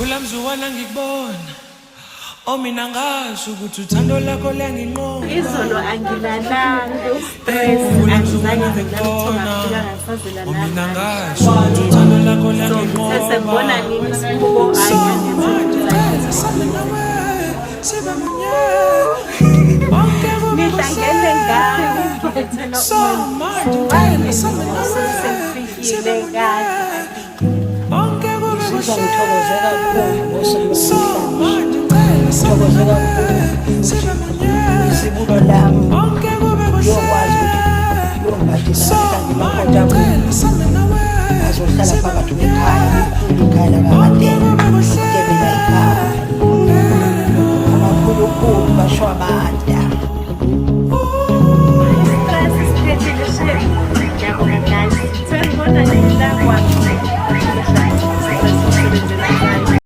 Ulamzwana ngikubona mina ngasho ukuthi uthando lakho liyanginqoma izolo angilalanga stress angizange ngilakuthola ngasazela mina ngasho ukuthi uthando lakho liyanginqoma sesebona ngisibuko ngihlangene ngayo ngithela usefikile kahle ngithokoze kakhulu ngithokoze kakhulu isibulo lami yokwazi ukuthi yongibadisa kanti makhonja azohlala phakathi kwekhaya ikhaya lakabadeni